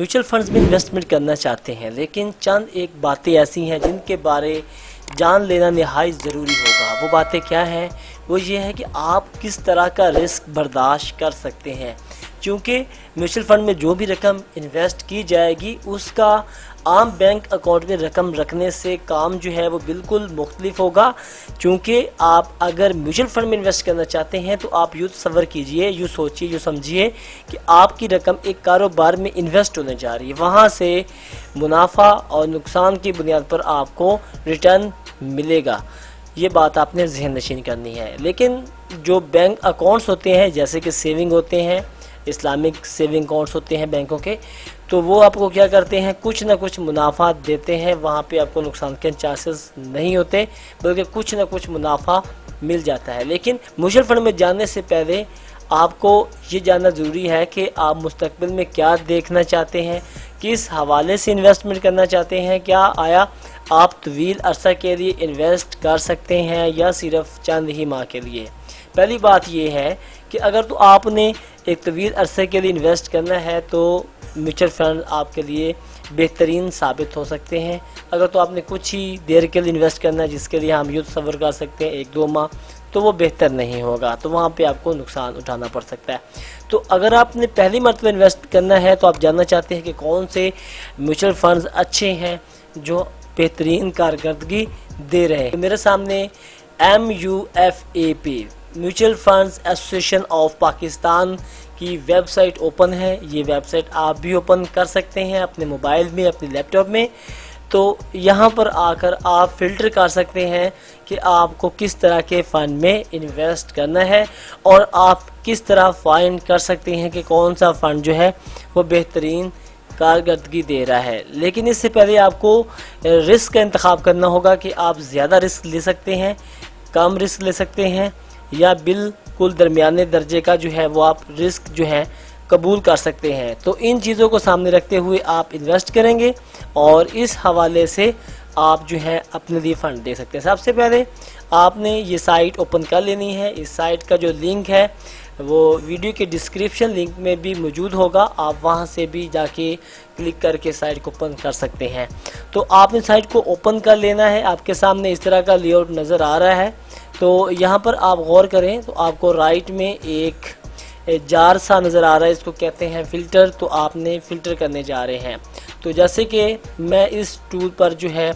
Mutual funds में investment करना चाहते हैं, लेकिन चंद एक बातें ऐसी हैं जिनके बारे जान लेना नहायत ज़रूरी होगा। वो बातें क्या हैं? वो ये है कि आप किस तरह का रिस्क बर्दाश्त कर सकते हैं, क्योंकि म्यूचुअल फंड में जो भी रकम इन्वेस्ट की जाएगी उसका आम बैंक अकाउंट में रकम रखने से काम जो है वो बिल्कुल मुख्तलिफ होगा। क्योंकि आप अगर म्यूचुअल फंड में इन्वेस्ट करना चाहते हैं तो आप यूँ तसव्वुर कीजिए, यूँ सोचिए, यूँ समझिए कि आपकी रकम एक कारोबार में इन्वेस्ट होने जा रही है। वहाँ से मुनाफा और नुकसान की बुनियाद पर आपको रिटर्न मिलेगा। ये बात आपने ज़हन नशीन करनी है। लेकिन जो बैंक अकाउंट्स होते हैं, जैसे कि सेविंग होते हैं, इस्लामिक सेविंग अकाउंट्स होते हैं बैंकों के, तो वो आपको क्या करते हैं, कुछ ना कुछ मुनाफा देते हैं। वहाँ पे आपको नुकसान के चांसेस नहीं होते, बल्कि कुछ ना कुछ मुनाफा मिल जाता है। लेकिन म्यूचुअल फंड में जाने से पहले आपको ये जानना ज़रूरी है कि आप मुस्तकबिल में क्या देखना चाहते हैं, किस हवाले से इन्वेस्टमेंट करना चाहते हैं। क्या आया आप तवील अरसा के लिए इन्वेस्ट कर सकते हैं या सिर्फ चंद ही माह के लिए। पहली बात ये है कि अगर तो आपने एक तवील अरसे के लिए इन्वेस्ट करना है तो म्यूचुअल फंड आपके लिए बेहतरीन साबित हो सकते हैं। अगर तो आपने कुछ ही देर के लिए इन्वेस्ट करना है, जिसके लिए हम यूँ तसव्वुर कर सकते हैं 1-2 माह, तो वो बेहतर नहीं होगा, तो वहाँ पे आपको नुकसान उठाना पड़ सकता है। तो अगर आपने पहली मरतबा इन्वेस्ट करना है तो आप जानना चाहते हैं कि कौन से म्यूचुअल फंड्स अच्छे हैं जो बेहतरीन कारकर्दगी दे रहे हैं। मेरे सामने MUFAP mutual funds association of Pakistan की वेबसाइट ओपन है। ये वेबसाइट आप भी ओपन कर सकते हैं अपने मोबाइल में, अपने लैपटॉप में। तो यहाँ पर आकर आप फ़िल्टर कर सकते हैं कि आपको किस तरह के फ़ंड में इन्वेस्ट करना है और आप किस तरह फाइंड कर सकते हैं कि कौन सा फ़ंड जो है वो बेहतरीन कारकर्दगी दे रहा है। लेकिन इससे पहले आपको रिस्क का इंतखाब करना होगा कि आप ज़्यादा रिस्क ले सकते हैं, कम रिस्क ले सकते हैं, या बिल्कुल दरमियाने दर्जे का जो है वो आप रिस्क जो है कबूल कर सकते हैं। तो इन चीज़ों को सामने रखते हुए आप इन्वेस्ट करेंगे और इस हवाले से आप जो है अपने लिए फ़ंड दे सकते हैं। सबसे पहले आपने ये साइट ओपन कर लेनी है। इस साइट का जो लिंक है वो वीडियो के डिस्क्रिप्शन लिंक में भी मौजूद होगा, आप वहां से भी जाके क्लिक करके साइट को ओपन कर सकते हैं। तो आपने साइट को ओपन कर लेना है। आपके सामने इस तरह का लेआउट नज़र आ रहा है। तो यहाँ पर आप गौर करें तो आपको राइट में एक जार सा नज़र आ रहा है, इसको कहते हैं फ़िल्टर। तो आपने फ़िल्टर करने जा रहे हैं। तो जैसे कि मैं इस टूल पर जो है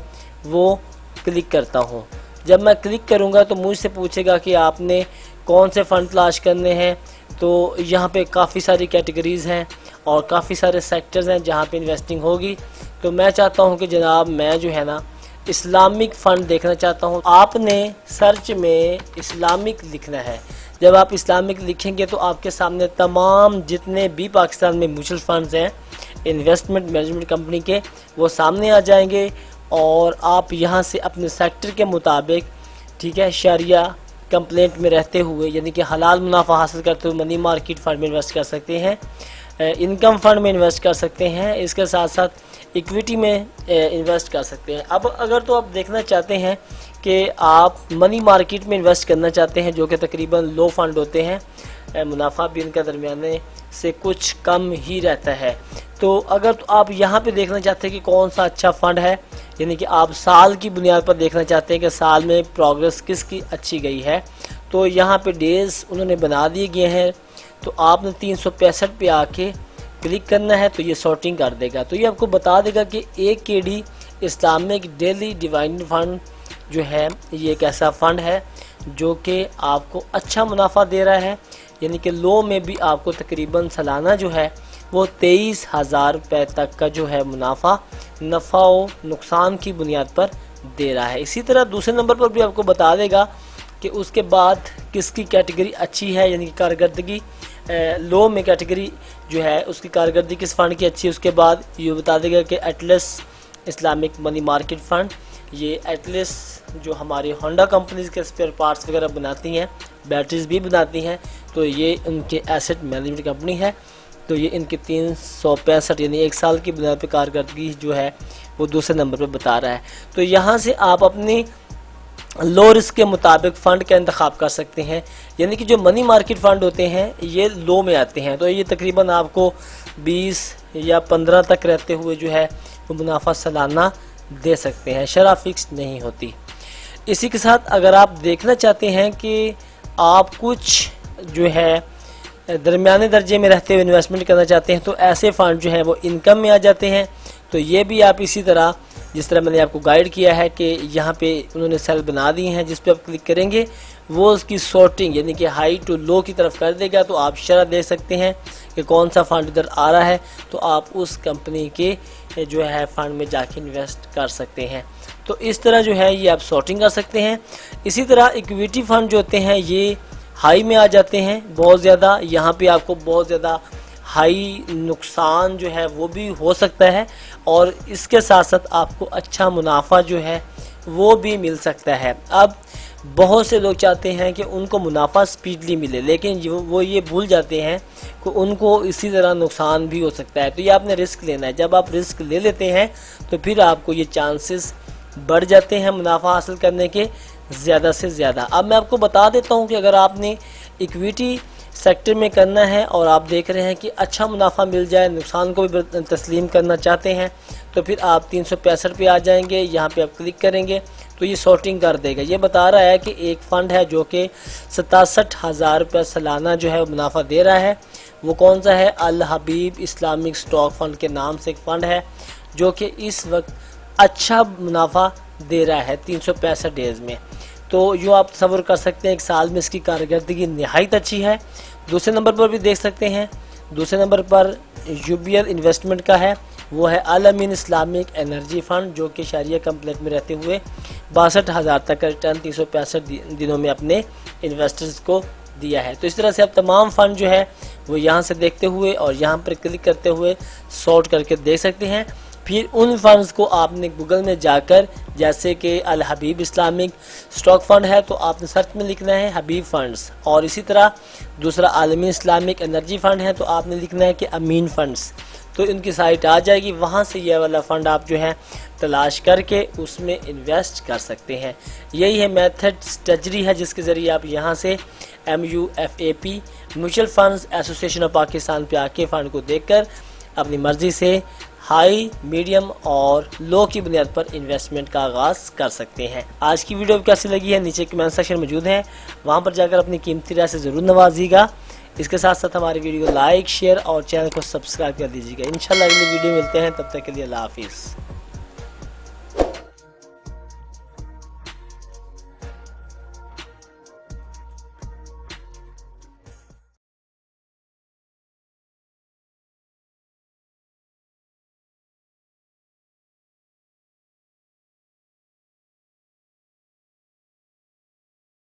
वो क्लिक करता हूँ। जब मैं क्लिक करूँगा तो मुझसे पूछेगा कि आपने कौन से फ़ंड तलाश करने हैं। तो यहाँ पे काफ़ी सारी कैटेगरीज़ हैं और काफ़ी सारे सेक्टर्स हैं जहाँ पे इन्वेस्टिंग होगी। तो मैं चाहता हूँ कि जनाब मैं जो है ना इस्लामिक फ़ंड देखना चाहता हूँ। आपने सर्च में इस्लामिक लिखना है। जब आप इस्लामिक लिखेंगे तो आपके सामने तमाम जितने भी पाकिस्तान में म्यूचुअल फंड्स हैं इन्वेस्टमेंट मैनेजमेंट कंपनी के, वो सामने आ जाएंगे और आप यहाँ से अपने सेक्टर के मुताबिक, ठीक है, शरिया कंप्लेंट में रहते हुए यानी कि हलाल मुनाफा हासिल करते हुए मनी मार्केट फ़ंड में इन्वेस्ट कर सकते हैं, इनकम फ़ंड में इन्वेस्ट कर सकते हैं, इसके साथ साथ इक्विटी में इन्वेस्ट कर सकते हैं। अब अगर तो आप देखना चाहते हैं कि आप मनी मार्केट में इन्वेस्ट करना चाहते हैं, जो कि तकरीबन लो फंड होते हैं, मुनाफा भी इनका दरमियाने से कुछ कम ही रहता है। तो अगर तो आप यहाँ पे देखना चाहते हैं कि कौन सा अच्छा फ़ंड है, यानी कि आप साल की बुनियाद पर देखना चाहते हैं कि साल में प्रोग्रेस किसकी अच्छी गई है, तो यहाँ पे डेज़ उन्होंने बना दिए गए हैं। तो आपने 365 पे आके क्लिक करना है तो ये सॉर्टिंग कर देगा। तो ये आपको बता देगा कि AKD Islamic daily dividend fund जो है ये एक ऐसा फ़ंड है जो कि आपको अच्छा मुनाफा दे रहा है, यानी कि लो में भी आपको तकरीबन सालाना जो है वो 23,000 रुपये तक का जो है मुनाफा नफ़ा व नुकसान की बुनियाद पर दे रहा है। इसी तरह दूसरे नंबर पर भी आपको बता देगा कि उसके बाद किसकी कैटेगरी अच्छी है, यानी कि कारकर्दगी लो में कैटेगरी जो है उसकी कारकर्दगी किस फ़ंड की अच्छी है। उसके बाद ये बता देगा कि Atlas Islamic money market fund, ये एटलस जो हमारी होंडा कंपनीज़ के स्पेयर पार्ट्स वगैरह बनाती हैं, बैटरीज भी बनाती हैं, तो ये उनके एसेट मैनेजमेंट कंपनी है। तो ये इनके 365 यानी 1 साल की बुनियाद पर कारकर्दगी जो है वो दूसरे नंबर पर बता रहा है। तो यहाँ से आप अपनी लो रिस्क के मुताबिक फ़ंड का इंतखाब कर सकते हैं, यानी कि जो मनी मार्केट फ़ंड होते हैं ये लो में आते हैं। तो ये तकरीबन आपको 20 या 15 तक रहते हुए जो है वो मुनाफा सालाना दे सकते हैं, शरह फिक्स नहीं होती। इसी के साथ अगर आप देखना चाहते हैं कि आप कुछ जो है दरमियाने दर्जे में रहते हुए इन्वेस्टमेंट करना चाहते हैं, तो ऐसे फंड जो है वो इनकम में आ जाते हैं। तो ये भी आप इसी तरह, जिस तरह मैंने आपको गाइड किया है कि यहाँ पे उन्होंने सेल बना दी हैं, जिस पे आप क्लिक करेंगे वो उसकी सॉर्टिंग यानी कि हाई टू लो की तरफ कर देगा। तो आप शरह देख सकते हैं कि कौन सा फ़ंड इधर आ रहा है, तो आप उस कंपनी के जो है फ़ंड में जाके इन्वेस्ट कर सकते हैं। तो इस तरह जो है ये आप सॉर्टिंग कर सकते हैं। इसी तरह इक्विटी फ़ंड जो होते हैं ये हाई में आ जाते हैं बहुत ज़्यादा। यहाँ पे आपको बहुत ज़्यादा हाई नुकसान जो है वो भी हो सकता है, और इसके साथ साथ आपको अच्छा मुनाफा जो है वो भी मिल सकता है। अब बहुत से लोग चाहते हैं कि उनको मुनाफा स्पीडली मिले, लेकिन वो ये भूल जाते हैं कि उनको इसी तरह नुकसान भी हो सकता है। तो ये आपने रिस्क लेना है। जब आप रिस्क ले लेते हैं तो फिर आपको ये चांसेस बढ़ जाते हैं मुनाफा हासिल करने के ज़्यादा से ज़्यादा। अब मैं आपको बता देता हूँ कि अगर आपने इक्विटी सेक्टर में करना है और आप देख रहे हैं कि अच्छा मुनाफा मिल जाए, नुकसान को भी तस्लीम करना चाहते हैं, तो फिर आप 365 पे आ जाएंगे। यहाँ पे आप क्लिक करेंगे तो ये सॉर्टिंग कर देगा। ये बता रहा है कि एक फ़ंड है जो कि 67,000 रुपये सालाना जो है मुनाफा दे रहा है। वो कौन सा है? अल हबीब इस्लामिक स्टॉक फ़ंड के नाम से एक फ़ंड है जो कि इस वक्त अच्छा मुनाफा दे रहा है 365 डेज़ में। तो यो आप तसव्वुर कर सकते हैं एक साल में इसकी कारकर्दगी नहायत अच्छी है। दूसरे नंबर पर भी देख सकते हैं, दूसरे नंबर पर यूबीएल इन्वेस्टमेंट का है, वो है अल अमीन इस्लामिक एनर्जी फ़ंड जो कि शरिया कंप्लेट में रहते हुए 62,000 तक का रिटर्न 365 दिनों में अपने इन्वेस्टर्स को दिया है। तो इस तरह से आप तमाम फ़ंड जो है वो यहाँ से देखते हुए और यहाँ पर क्लिक करते हुए सॉर्ट करके देख सकते हैं। फिर उन फंड्स को आपने गूगल में जाकर, जैसे कि अल हबीब इस्लामिक स्टॉक फ़ंड है तो आपने सर्च में लिखना है हबीब फ़ंड्स, और इसी तरह दूसरा आलमी इस्लामिक एनर्जी फ़ंड है तो आपने लिखना है कि अमीन फ़ंड्स। तो इनकी साइट आ जाएगी, वहाँ से ये वाला फ़ंड आप जो है तलाश करके उसमें इन्वेस्ट कर सकते हैं। यही है मेथड, स्ट्रेटजी है जिसके ज़रिए आप यहाँ से MUFAP mutual funds association of Pakistan पे आके फ़ंड को देखकर अपनी मर्ज़ी से हाई, मीडियम और लो की बुनियाद पर इन्वेस्टमेंट का आगाज़ कर सकते हैं। आज की वीडियो कैसी लगी है नीचे कमेंट सेक्शन मौजूद है, वहां पर जाकर अपनी कीमती राय से ज़रूर नवाजिएगा। इसके साथ साथ हमारी वीडियो को लाइक, शेयर और चैनल को सब्सक्राइब कर दीजिएगा। इंशाल्लाह अगली वीडियो मिलते हैं, तब तक के लिए अल्लाह हाफिज़।